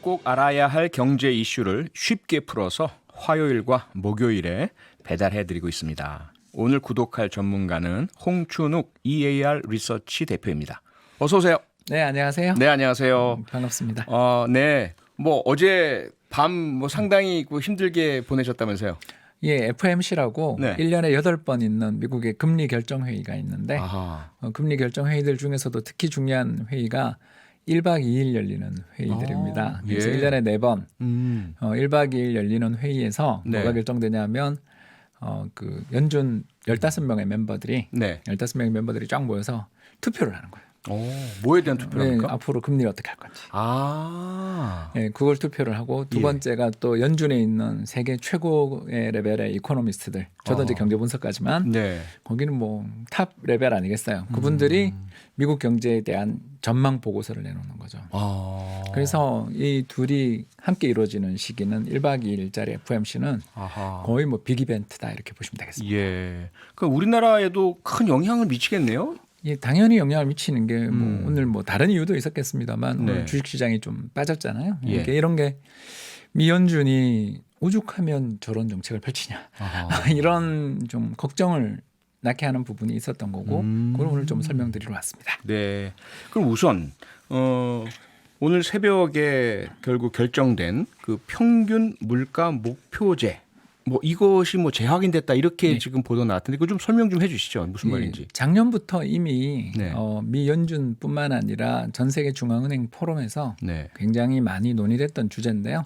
꼭 알아야 할 경제 이슈를 쉽게 풀어서 화요일과 목요일에 배달해드리고 있습니다. 오늘 구독할 전문가는 홍춘욱 EAR 리서치 대표입니다. 어서 오세요. 네, 안녕하세요. 네, 안녕하세요. 반갑습니다. 네, 어제 밤 상당히 힘들게 보내셨다면서요? 예, FOMC라고 네. 1년에 8번 있는 미국의 금리 결정 회의가 있는데 금리 결정 회의들 중에서도 특히 중요한 회의가 1박 2일 열리는 회의들입니다. 그래서 예. 1년에 4번 1박 2일 열리는 회의에서 네. 뭐가 결정되냐면 그 연준 15명의 멤버들이 네. 15명의 멤버들이 쫙 모여서 투표를 하는 거예요. 뭐에 대한 투표를 합니까? 앞으로 금리를 어떻게 할 건지. 네, 그걸 투표를 하고 두 예. 번째가 또 연준에 있는 세계 최고의 레벨의 이코노미스트들. 저도 이제 경제 분석가지만 네. 거기는 뭐 탑 레벨 아니겠어요. 그분들이 미국 경제에 대한 전망 보고서를 내놓는 거죠. 그래서 이 둘이 함께 이루어지는 시기는 1박 2일짜리 FOMC는 거의 뭐 빅 이벤트다 이렇게 보시면 되겠습니다. 예. 그 우리나라에도 큰 영향을 미치겠네요. 예, 당연히 영향을 미치는 게 오늘 뭐 다른 이유도 있었겠습니다만 네. 오늘 주식시장이 좀 빠졌잖아요. 예. 이런 게 미 연준이 오죽하면 저런 정책을 펼치냐 이런 좀 걱정을 낳게 하는 부분이 있었던 거고 그걸 오늘 좀 설명드리러 왔습니다. 네. 그럼 우선 오늘 새벽에 결국 결정된 그 평균 물가 목표제 이것이 재확인됐다 이렇게 네. 지금 보도 나왔던데 그거 좀 설명 좀 해주시죠. 무슨 말인지. 예, 작년부터 이미 네. 미 연준뿐만 아니라 전 세계 중앙은행 포럼에서 네. 굉장히 많이 논의됐던 주제인데요.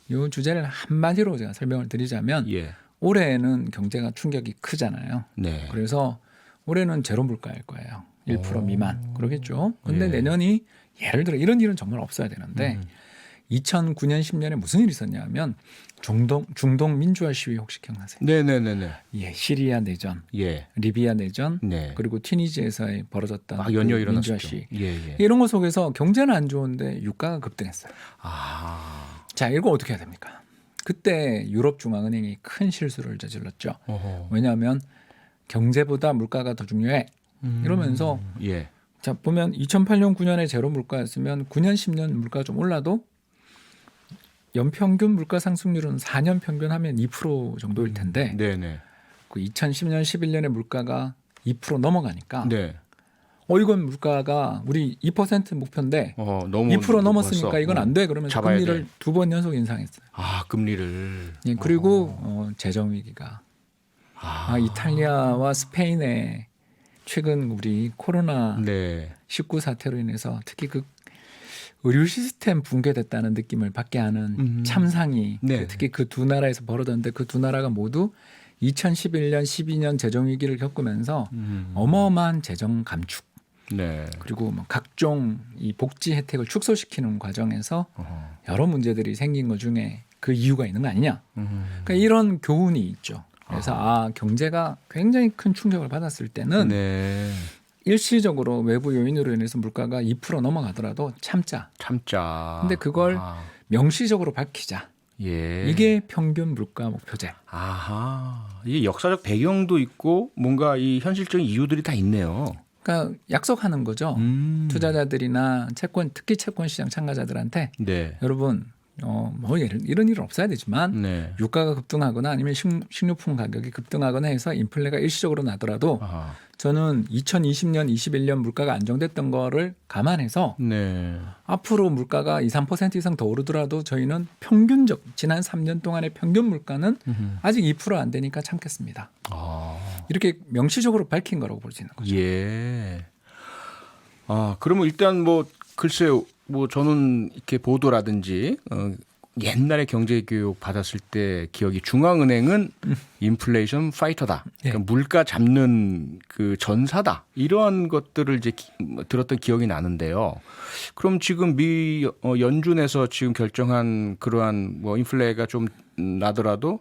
이 주제를 한마디로 제가 설명을 드리자면 예. 올해는 경제가 충격이 크잖아요. 네. 그래서 올해는 제로 물가일 거예요. 1% 미만 그러겠죠. 근데 예. 내년이 예를 들어 이런 일은 정말 없어야 되는데 2009년 10년에 무슨 일이 있었냐면 중동 민주화 시위 혹시 기억나세요? 네네네네. 예, 시리아 내전, 예. 리비아 내전, 네. 그리고 튀니지에서 벌어졌던 막 연이어 그 민주화 일어났었죠. 시위. 예. 이런 것 속에서 경제는 안 좋은데 유가가 급등했어요. 자, 이거 어떻게 해야 됩니까? 그때 유럽 중앙은행이 큰 실수를 저질렀죠. 왜냐하면 경제보다 물가가 더 중요해. 이러면서 예. 자 보면 2008년 9년에 제로 물가였으면 9년 10년 물가가 좀 올라도 연평균 물가 상승률은 4년 평균 하면 2% 정도일 텐데 네네. 그 2010년 11년에 물가가 2% 넘어가니까 네. 이건 물가가 우리 2% 목표인데 너무 2% 넘었으니까 높았어. 이건 안 돼. 그러면서 잡아야 금리를 돼. 2번 연속 인상했어요. 금리를. 예, 그리고 재정 위기가 이탈리아와 스페인의 최근 우리 코로나 네. 19 사태로 인해서 특히 그 의료 시스템 붕괴됐다는 느낌을 받게 하는 참상이 네. 특히 그 두 나라에서 벌어졌는데 그 두 나라가 모두 2011년, 12년 재정 위기를 겪으면서 어마어마한 재정 감축 네. 그리고 뭐 각종 이 복지 혜택을 축소시키는 과정에서 여러 문제들이 생긴 것 중에 그 이유가 있는 거 아니냐. 그러니까 이런 교훈이 있죠. 그래서 경제가 굉장히 큰 충격을 받았을 때는 네. 일시적으로 외부 요인으로 인해서 물가가 2% 넘어가더라도 참자. 근데 그걸 명시적으로 밝히자. 예. 이게 평균 물가 목표제. 이게 역사적 배경도 있고 뭔가 이 현실적인 이유들이 다 있네요. 그러니까 약속하는 거죠. 투자자들이나 특히 채권 시장 참가자들한테 네. 여러분 이런 일은 없어야 되지만 네. 유가가 급등하거나 아니면 식료품 가격이 급등하거나 해서 인플레가 일시적으로 나더라도 저는 2020년, 21년 물가가 안정됐던 거를 감안해서 네. 앞으로 물가가 2, 3% 이상 더 오르더라도 저희는 평균적 지난 3년 동안의 평균 물가는 아직 2% 안 되니까 참겠습니다. 이렇게 명시적으로 밝힌 거라고 볼 수 있는 거죠. 예. 그러면 일단 글쎄요. 저는 이렇게 보도라든지 옛날에 경제 교육 받았을 때 기억이 중앙은행은 인플레이션 파이터다. 그러니까 물가 잡는 그 전사다. 이러한 것들을 이제 들었던 기억이 나는데요. 그럼 지금 미 연준에서 지금 결정한 그러한 인플레가 좀 나더라도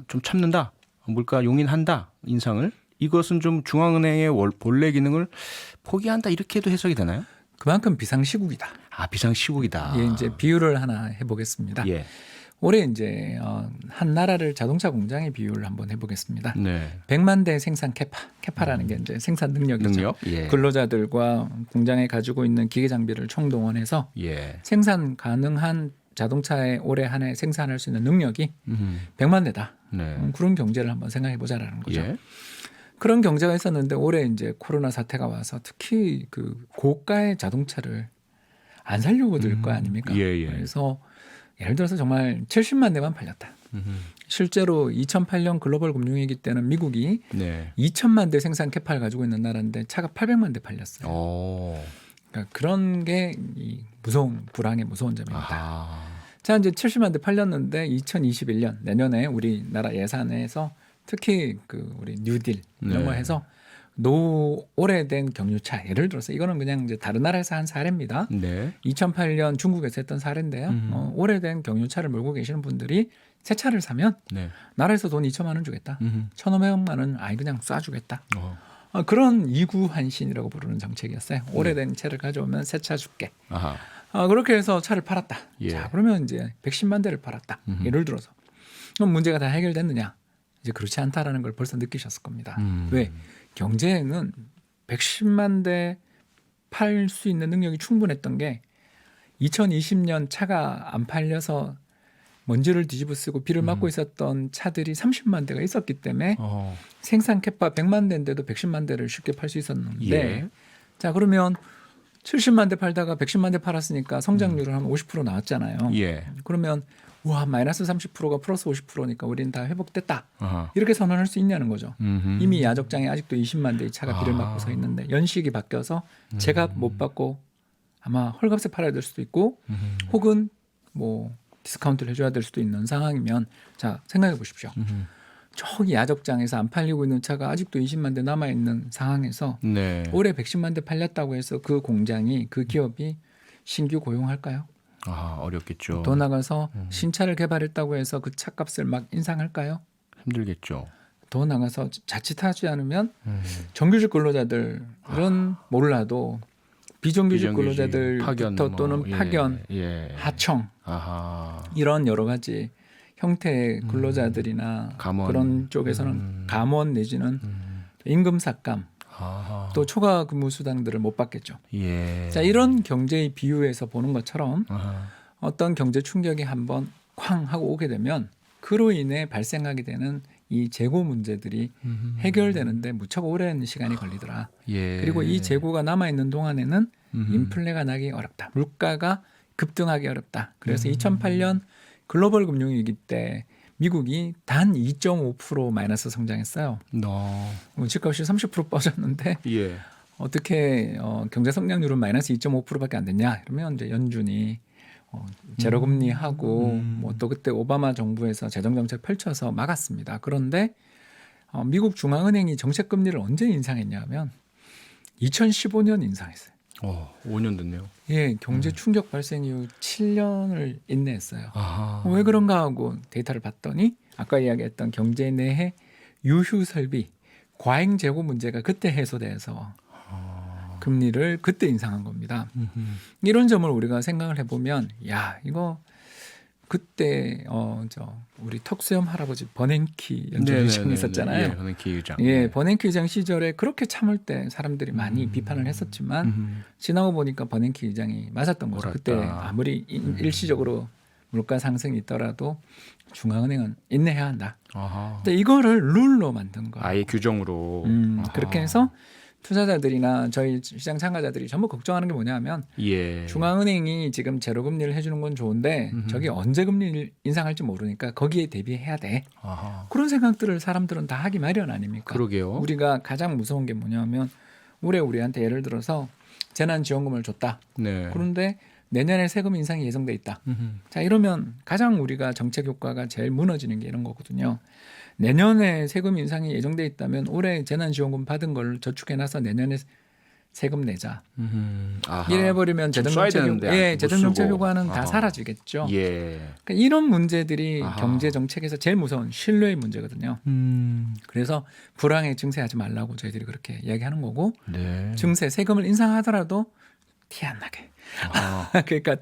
좀 참는다. 물가 용인한다. 인상을. 이것은 좀 중앙은행의 본래 기능을 포기한다. 이렇게도 해석이 되나요? 그만큼 비상시국이다. 비상시국이다. 이제 비유를 하나 해보겠습니다. 예. 올해 이제 한 나라를 자동차 공장에 비유를 한번 해보겠습니다. 네. 100만 대 생산 캐파라는 게 이제 생산 능력이죠. 능력? 예. 근로자들과 공장에 가지고 있는 기계 장비를 총동원해서 예. 생산 가능한 자동차의 올해 한 해 생산할 수 있는 능력이 100만 대다. 네. 그런 경제를 한번 생각해 보자라는 거죠. 예. 그런 경제가 있었는데 올해 이제 코로나 사태가 와서 특히 그 고가의 자동차를 안 살려고 들 거 아닙니까? 예, 예. 그래서 예를 들어서 정말 70만 대만 팔렸다. 실제로 2008년 글로벌 금융위기 때는 미국이 네. 2천만 대 생산 캐파를 가지고 있는 나라인데 차가 800만 대 팔렸어요. 오. 그러니까 그런 게 이 무서운 불황의 무서운 점입니다. 아. 자, 이제 70만 대 팔렸는데 2021년 내년에 우리나라 예산에서 특히 그 우리 뉴딜 이런 거 네. 해서 오래된 경유차 예를 들어서 이거는 그냥 이제 다른 나라에서 한 사례입니다. 네. 2008년 중국에서 했던 사례인데요. 오래된 경유차를 몰고 계시는 분들이 새 차를 사면 네. 나라에서 돈 2천만 원 주겠다. 1,500만 원 아예 그냥 쏴주겠다. 그런 이구환신이라고 부르는 정책이었어요. 오래된 차를 가져오면 새 차 줄게. 아하. 그렇게 해서 차를 팔았다. 예. 자, 그러면 이제 110만 대를 팔았다. 예를 들어서. 그럼 문제가 다 해결됐느냐? 이제 그렇지 않다라는 걸 벌써 느끼셨을 겁니다. 왜? 경제에는 110만 대 팔 수 있는 능력이 충분했던 게 2020년 차가 안 팔려서 먼지를 뒤집어 쓰고 비를 맞고 있었던 차들이 30만 대가 있었기 때문에 생산 캐파 100만 대인데도 110만 대를 쉽게 팔 수 있었는데 예. 자, 그러면 70만 대 팔다가 110만 대 팔았으니까 성장률은 한 50% 나왔잖아요. 예. 그러면 와, 마이너스 30%가 플러스 50%니까 우리는 다 회복됐다. 아하. 이렇게 선언할 수 있냐는 거죠. 음흠. 이미 야적장에 아직도 20만 대의 차가 비를 아. 맞고 서 있는데 연식이 바뀌어서 제값 못 받고 아마 헐값에 팔아야 될 수도 있고 혹은 뭐 디스카운트를 해줘야 될 수도 있는 상황이면 자, 생각해 보십시오. 저기 야적장에서 안 팔리고 있는 차가 아직도 20만 대 남아있는 상황에서 네. 올해 110만 대 팔렸다고 해서 그 공장이 그 기업이 신규 고용할까요? 아, 어렵겠죠. 더 나가서 신차를 개발했다고 해서 그 차값을 막 인상할까요? 힘들겠죠. 더 나가서 자칫하지 않으면 정규직 근로자들은 몰라도 비정규직 근로자들부터 파견 또는 뭐, 파견, 예. 하청 아하. 이런 여러 가지 형태의 근로자들이나 감원. 그런 쪽에서는 감원 내지는 임금 삭감 아하. 또 초과 근무 수당들을 못 받겠죠. 예. 자, 이런 경제의 비유에서 보는 것처럼 아하. 어떤 경제 충격이 한번 쾅 하고 오게 되면 그로 인해 발생하게 되는 이 재고 문제들이 해결되는데 무척 오랜 시간이 걸리더라. 예. 그리고 이 재고가 남아 있는 동안에는 인플레가 나기 어렵다. 물가가 급등하기 어렵다. 그래서 2008년 글로벌 금융위기 때 미국이 단 2.5% 마이너스 성장했어요. 집값이 30% 빠졌는데 예. 어떻게 경제 성장률은 마이너스 2.5%밖에 안 됐냐? 그러면 이제 연준이 제로 금리 하고 뭐 또 그때 오바마 정부에서 재정 정책 펼쳐서 막았습니다. 그런데 미국 중앙은행이 정책 금리를 언제 인상했냐면 2015년 인상했어요. 5년 됐네요. 예, 경제 충격 발생 이후 7년을 인내했어요. 아하. 왜 그런가 하고 데이터를 봤더니 아까 이야기했던 경제 내의 유휴 설비, 과잉 재고 문제가 그때 해소돼서 금리를 그때 인상한 겁니다. 이런 점을 우리가 생각을 해보면 야, 이거 그때 우리 턱수염 할아버지 버냉키 연준 의장이 있었잖아요. 예, 버냉키 의장. 예, 버냉키 의장 시절에 그렇게 참을 때 사람들이 많이 비판을 했었지만 지나고 보니까 버냉키 의장이 맞았던 거죠. 그때 아무리 일시적으로 물가 상승이 있더라도 중앙은행은 인내해야 한다. 아하. 근데 이거를 룰로 만든 거예요. 아예 규정으로. 그렇게 해서 투자자들이나 저희 시장 참가자들이 전부 걱정하는 게 뭐냐면 예. 중앙은행이 지금 제로 금리를 해주는 건 좋은데 저게 언제 금리를 인상할지 모르니까 거기에 대비해야 돼. 아하. 그런 생각들을 사람들은 다 하기 마련 아닙니까? 그러게요. 우리가 가장 무서운 게 뭐냐면 올해 우리한테 예를 들어서 재난지원금을 줬다. 네. 그런데 내년에 세금 인상이 예정돼 있다. 자, 이러면 가장 우리가 정책 효과가 제일 무너지는 게 이런 거거든요. 내년에 세금 인상이 예정돼 있다면 올해 재난지원금 받은 걸 저축해놔서 내년에 세금 내자. 아하. 이래 버리면 좀 써야 되는데 못 재정정책 쓰고. 효과는 다 아하. 사라지겠죠. 예. 그러니까 이런 문제들이 아하. 경제 정책에서 제일 무서운 신뢰의 문제거든요. 그래서 불황에 증세하지 말라고 저희들이 그렇게 이야기하는 거고 네. 증세 세금을 인상하더라도 티 안 나게. 아. 그러니까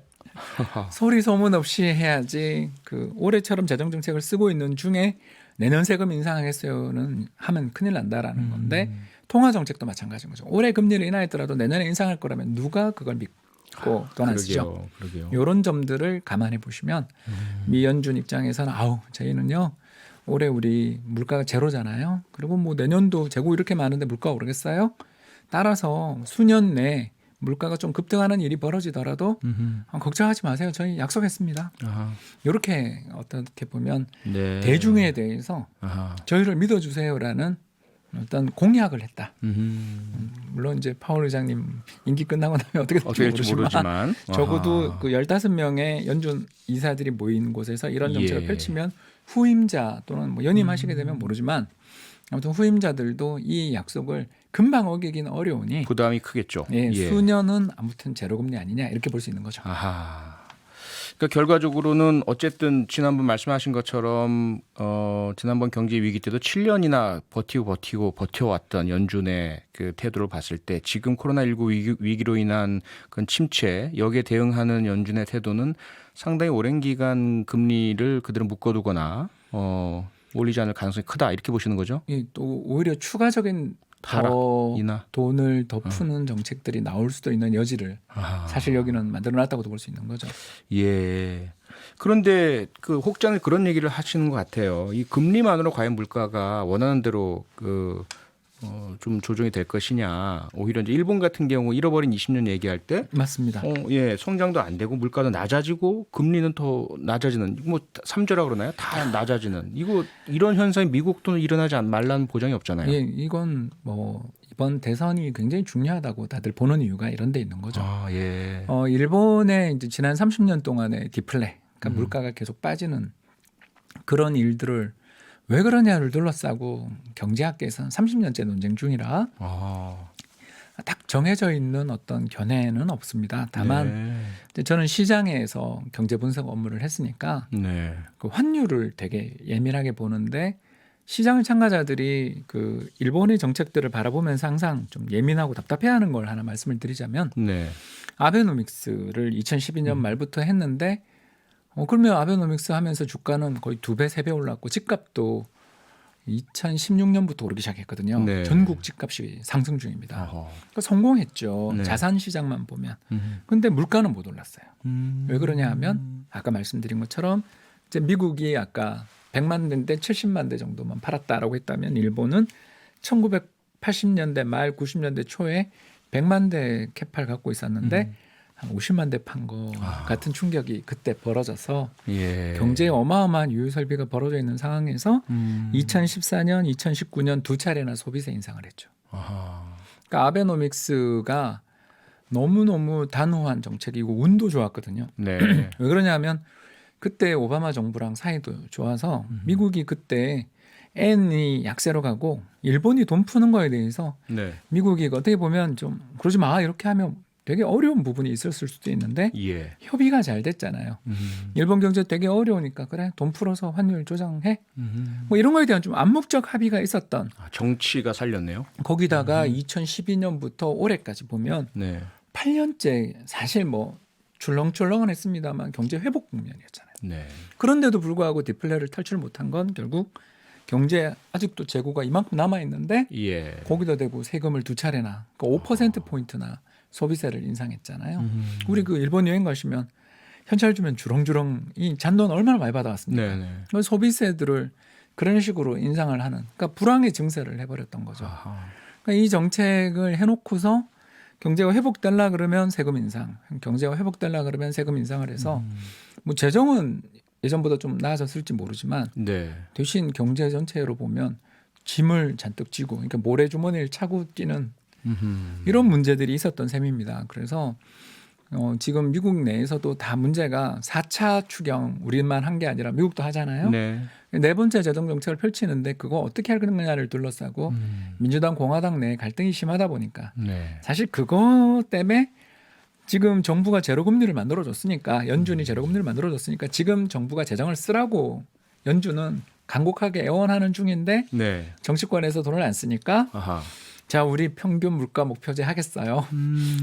소리 소문 없이 해야지 그 올해처럼 재정 정책을 쓰고 있는 중에 내년 세금 인상하겠어요는 하면 큰일 난다라는 건데 통화 정책도 마찬가지인 거죠. 올해 금리를 인하했더라도 내년에 인상할 거라면 누가 그걸 믿고 떠나시죠. 그러게요. 이런 점들을 감안해 보시면 미 연준 입장에서는 아우 저희는요 올해 우리 물가가 제로잖아요. 그리고 뭐 내년도 재고 이렇게 많은데 물가가 오르겠어요? 따라서 수년 내 물가가 좀 급등하는 일이 벌어지더라도 걱정하지 마세요. 저희 약속했습니다. 아하. 이렇게 어떻게 보면 네. 대중에 대해서 아하. 저희를 믿어주세요라는 어떤 공약을 했다. 물론 이제 파월 의장님 임기 끝나고 나면 어떻게 될지 모르지만 적어도 그 15명의 연준 이사들이 모인 곳에서 이런 정책을 예. 펼치면 후임자 또는 뭐 연임하시게 되면 모르지만 아무튼 후임자들도 이 약속을 금방 어기기는 어려우니 부담이 크겠죠. 예, 수년은 아무튼 제로금리 아니냐 이렇게 볼 수 있는 거죠. 아하. 그러니까 결과적으로는 어쨌든 지난번 말씀하신 것처럼 지난번 경제 위기 때도 7년이나 버텨왔던 연준의 그 태도를 봤을 때 지금 코로나19 위기로 인한 그런 침체 여기에 대응하는 연준의 태도는 상당히 오랜 기간 금리를 그대로 묶어두거나 올리지 않을 가능성이 크다 이렇게 보시는 거죠? 또 오히려 추가적인 하락이나 돈을 더 푸는 정책들이 나올 수도 있는 여지를 사실 여기는 만들어놨다고도 볼 수 있는 거죠. 예. 그런데 그 혹자는 그런 얘기를 하시는 것 같아요. 이 금리만으로 과연 물가가 원하는 대로 좀 조정이 될 것이냐. 오히려 이제 일본 같은 경우 잃어버린 20년 얘기할 때 맞습니다. 예, 성장도 안 되고 물가도 낮아지고 금리는 더 낮아지는 뭐 삼저라 그러나요? 다 낮아지는 이런 현상이 미국도 일어나지 말라는 보장이 없잖아요. 예, 이건 뭐 이번 대선이 굉장히 중요하다고 다들 보는 이유가 이런 데 있는 거죠. 아, 예. 일본의 이제 지난 30년 동안의 디플레, 그러니까 물가가 계속 빠지는 그런 일들을 왜 그러냐를 둘러싸고 경제학계에서는 30년째 논쟁 중이라 딱 정해져 있는 어떤 견해는 없습니다. 다만 저는 시장에서 경제 분석 업무를 했으니까 그 환율을 되게 예민하게 보는데 시장 참가자들이 그 일본의 정책들을 바라보면서 항상 좀 예민하고 답답해하는 걸 하나 말씀을 드리자면 아베노믹스를 2012년 말부터 했는데 그러면 아베노믹스 하면서 주가는 거의 2배, 3배 올랐고 집값도 2016년부터 오르기 시작했거든요. 전국 집값이 상승 중입니다. 그러니까 성공했죠. 자산 시장만 보면. 그런데 물가는 못 올랐어요. 왜 그러냐 하면 아까 말씀드린 것처럼 이제 미국이 아까 100만 대인데 70만 대 정도만 팔았다라고 했다면 일본은 1980년대 말 90년대 초에 100만 대 캐파를 갖고 있었는데 한 50만 대 판 거 같은 충격이 그때 벌어져서 경제에 어마어마한 유효 설비가 벌어져 있는 상황에서 2014년, 2019년 두 차례나 소비세 인상을 했죠. 그러니까 아베노믹스가 너무너무 단호한 정책이고 운도 좋았거든요. 왜 그러냐면 그때 오바마 정부랑 사이도 좋아서 미국이 그때 엔이 약세로 가고 일본이 돈 푸는 거에 대해서 미국이 어떻게 보면 좀 그러지 마 이렇게 하면 되게 어려운 부분이 있었을 수도 있는데 협의가 잘 됐잖아요. 일본 경제 되게 어려우니까 그래 돈 풀어서 환율 조정해. 뭐 이런 거에 대한 좀 암묵적 합의가 있었던. 정치가 살렸네요. 거기다가 2012년부터 올해까지 보면 8년째 사실 뭐 출렁출렁은 했습니다만 경제 회복 국면이었잖아요. 그런데도 불구하고 디플레를 탈출 못한 건 결국 경제 아직도 재고가 이만큼 남아 있는데 거기다 대고 세금을 두 차례나 그러니까 5%포인트나 소비세를 인상했잖아요. 우리 그 일본 여행 가시면 현찰 주면 주렁주렁 이 잔돈 얼마나 많이 받아왔습니까? 그 소비세들을 그런 식으로 인상을 하는 그러니까 불황의 증세를 해버렸던 거죠. 그러니까 이 정책을 해놓고서 경제가 회복되려 그러면 세금 인상, 경제가 회복되려 그러면 세금 인상을 해서 뭐 재정은 예전보다 좀 나아졌을지 모르지만 대신 경제 전체로 보면 짐을 잔뜩 지고 그러니까 모래주머니를 차고 뛰는 이런 문제들이 있었던 셈입니다. 그래서 지금 미국 내에서도 다 문제가 4차 추경 우리만 한 게 아니라 미국도 하잖아요. 네 번째 재정 정책을 펼치는데 그거 어떻게 할 거냐를 둘러싸고 민주당 공화당 내 갈등이 심하다 보니까 사실 그거 때문에 지금 정부가 제로금리를 만들어줬으니까 연준이 제로금리를 만들어줬으니까 지금 정부가 재정을 쓰라고 연준은 간곡하게 애원하는 중인데 정치권에서 돈을 안 쓰니까 자, 우리 평균 물가 목표제 하겠어요.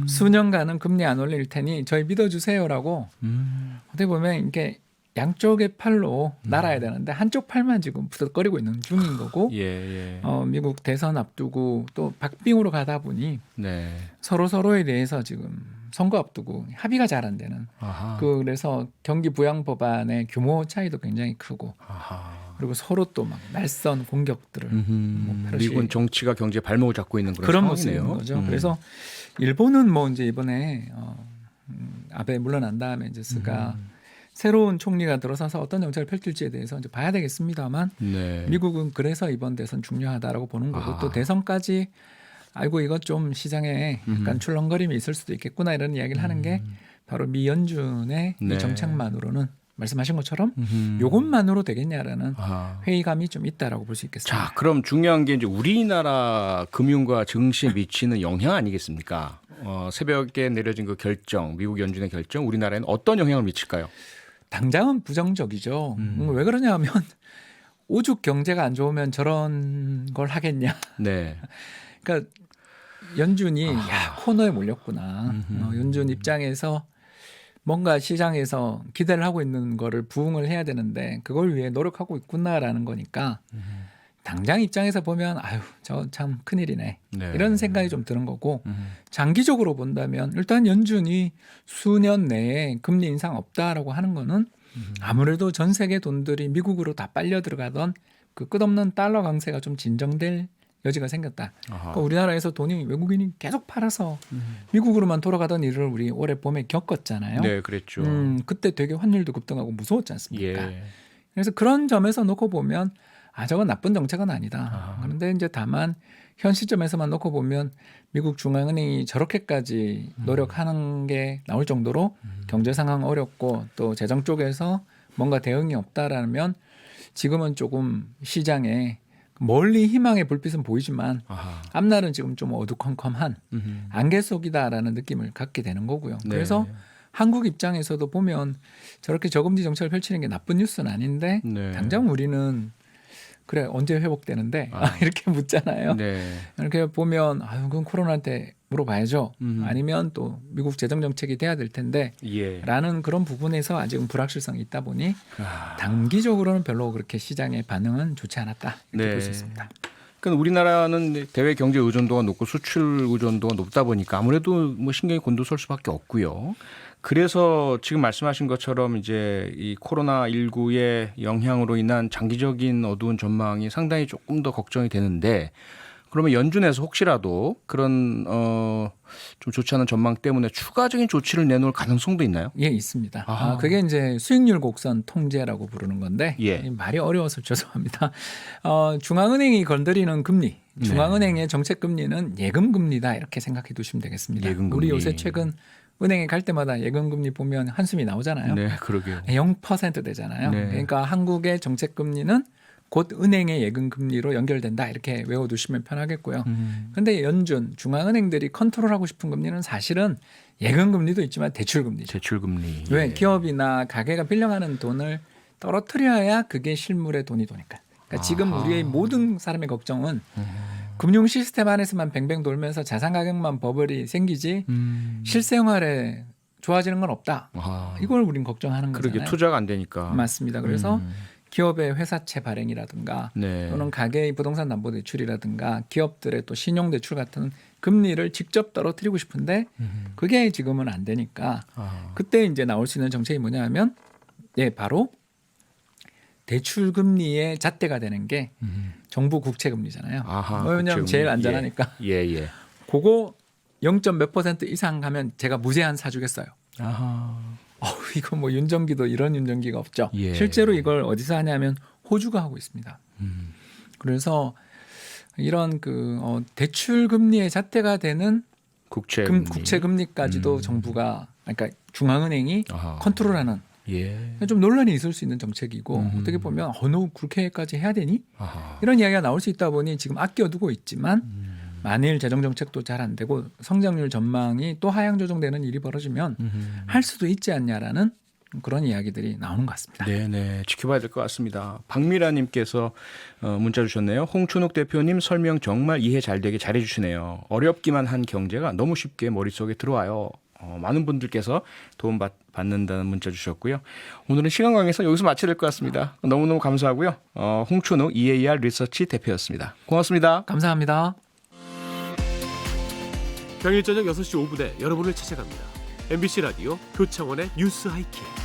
수년간은 금리 안 올릴 테니 저희 믿어주세요라고 어떻게 보면 이게 양쪽의 팔로 날아야 되는데 한쪽 팔만 지금 부덕거리고 있는 중인 거고 예, 예. 미국 대선 앞두고 또 박빙으로 가다 보니 네. 서로에 대해서 지금 선거 앞두고 합의가 잘 안 되는 아하. 그래서 경기 부양 법안의 규모 차이도 굉장히 크고 아하. 그리고 서로 또 막 날선 공격들을 뭐 미국은 정치가 경제 발목을 잡고 있는 그런 상황이네요. 모습인 거죠. 그래서 일본은 뭐 이제 이번에 아베 물러난 다음에 이제 스가 새로운 총리가 들어서서 어떤 정책을 펼칠지에 대해서 이제 봐야 되겠습니다만 네. 미국은 그래서 이번 대선 중요하다라고 보는 거고 또 대선까지 아이고 이것 좀 시장에 약간 출렁거림이 있을 수도 있겠구나 이런 이야기를 하는 게 바로 미 연준의 네. 이 정책만으로는 말씀하신 것처럼 요것만으로 되겠냐라는 회의감이 좀 있다라고 볼 수 있겠습니다. 자, 그럼 중요한 게 이제 우리나라 금융과 증시에 미치는 영향 아니겠습니까? 새벽에 내려진 그 결정, 미국 연준의 결정, 우리나라에는 어떤 영향을 미칠까요? 당장은 부정적이죠. 왜 그러냐면 오죽 경제가 안 좋으면 저런 걸 하겠냐. 네. 그러니까 연준이 야 코너에 몰렸구나. 연준 입장에서 뭔가 시장에서 기대를 하고 있는 거를 부응을 해야 되는데 그걸 위해 노력하고 있구나라는 거니까 당장 입장에서 보면 아유 저 참 큰일이네. 네. 이런 생각이 좀 드는 거고 장기적으로 본다면 일단 연준이 수년 내에 금리 인상 없다라고 하는 거는 아무래도 전 세계 돈들이 미국으로 다 빨려 들어가던 그 끝없는 달러 강세가 좀 진정될 여지가 생겼다. 그러니까 우리나라에서 돈이 외국인이 계속 팔아서 미국으로만 돌아가던 일을 우리 올해 봄에 겪었잖아요. 네, 그랬죠. 그때 되게 환율도 급등하고 무서웠지 않습니까? 예. 그래서 그런 점에서 놓고 보면 저건 나쁜 정책은 아니다. 그런데 이제 다만 현 시점에서만 놓고 보면 미국 중앙은행이 저렇게까지 노력하는 게 나올 정도로 경제 상황 어렵고 또 재정 쪽에서 뭔가 대응이 없다라면 지금은 조금 시장에 멀리 희망의 불빛은 보이지만 앞날은 지금 좀 어두컴컴한 안개 속이다라는 느낌을 갖게 되는 거고요. 네. 그래서 한국 입장에서도 보면 저렇게 저금리 정책을 펼치는 게 나쁜 뉴스는 아닌데 네. 당장 우리는 그래 언제 회복되는데 이렇게 묻잖아요. 네. 이렇게 보면 그건 코로나한테 물어봐야죠. 아니면 또 미국 재정 정책이 돼야 될 텐데 예. 라는 그런 부분에서 아직은 불확실성이 있다 보니 단기적으로는 별로 그렇게 시장의 반응은 좋지 않았다 이렇게 네. 볼 수 있습니다. 그러니까 우리나라는 대외 경제 의존도가 높고 수출 의존도가 높다 보니까 아무래도 뭐 신경이 곤두설 수밖에 없고요. 그래서 지금 말씀하신 것처럼 이제 이 코로나19의 영향으로 인한 장기적인 어두운 전망이 상당히 조금 더 걱정이 되는데 그러면 연준에서 혹시라도 그런 좀 좋지 않은 전망 때문에 추가적인 조치를 내놓을 가능성도 있나요? 예, 있습니다. 그게 이제 수익률 곡선 통제라고 부르는 건데 예. 말이 어려워서 죄송합니다. 중앙은행이 건드리는 금리, 중앙은행의 정책 금리는 예금 금리다 이렇게 생각해 두시면 되겠습니다. 예금 금리. 우리 요새 최근 은행에 갈 때마다 예금 금리 보면 한숨이 나오잖아요. 네, 그러게요. 0% 되잖아요. 네. 그러니까 한국의 정책 금리는 곧 은행의 예금 금리로 연결된다 이렇게 외워두시면 편하겠고요. 그런데 연준 중앙은행들이 컨트롤하고 싶은 금리는 사실은 예금 금리도 있지만 대출 금리죠. 대출 금리. 왜 예. 기업이나 가게가 빌려가는 돈을 떨어뜨려야 그게 실물의 돈이 도니까. 그러니까 지금 우리의 모든 사람의 걱정은 금융 시스템 안에서만 뱅뱅 돌면서 자산 가격만 버블이 생기지 실생활에 좋아지는 건 없다. 이걸 우린 걱정하는 거잖아요. 그러게 투자가 안 되니까. 맞습니다. 그래서 기업의 회사채 발행이라든가 네. 또는 가계의 부동산 담보대출이라든가 기업들의 또 신용대출 같은 금리를 직접 떨어뜨리고 싶은데 그게 지금은 안 되니까 그때 이제 나올 수 있는 정책이 뭐냐면 바로 대출 금리의 잣대가 되는 게 정부 국채 금리잖아요. 왜냐하면 제일 안전하니까. 예. 그거 0.몇% 이상 가면 제가 무제한 사주겠어요. 이거 뭐 윤정기도 이런 윤정기가 없죠. 예. 실제로 이걸 어디서 하냐면 호주가 하고 있습니다. 그래서 이런 대출 금리의 잣대가 되는 국채 금리까지도 정부가 그러니까 중앙은행이 컨트롤하는 좀 논란이 있을 수 있는 정책이고 어떻게 보면 너 그렇게까지 해야 되니? 이런 이야기가 나올 수 있다 보니 지금 아껴두고 있지만 만일 재정 정책도 잘 안 되고 성장률 전망이 또 하향 조정되는 일이 벌어지면 할 수도 있지 않냐라는 그런 이야기들이 나오는 것 같습니다. 네네, 지켜봐야 될 것 같습니다. 박미라님께서 문자 주셨네요. 홍춘욱 대표님 설명 정말 이해 잘 되게 잘해주시네요. 어렵기만 한 경제가 너무 쉽게 머릿속에 들어와요. 많은 분들께서 도움 받는다는 문자 주셨고요. 오늘은 시간 관계에서 여기서 마쳐야 될 것 같습니다. 너무너무 감사하고요. 홍춘욱 EAR 리서치 대표였습니다. 고맙습니다. 감사합니다. 평일 저녁 6시 5분에 여러분을 찾아갑니다. MBC 라디오 표창원의 뉴스 하이킥.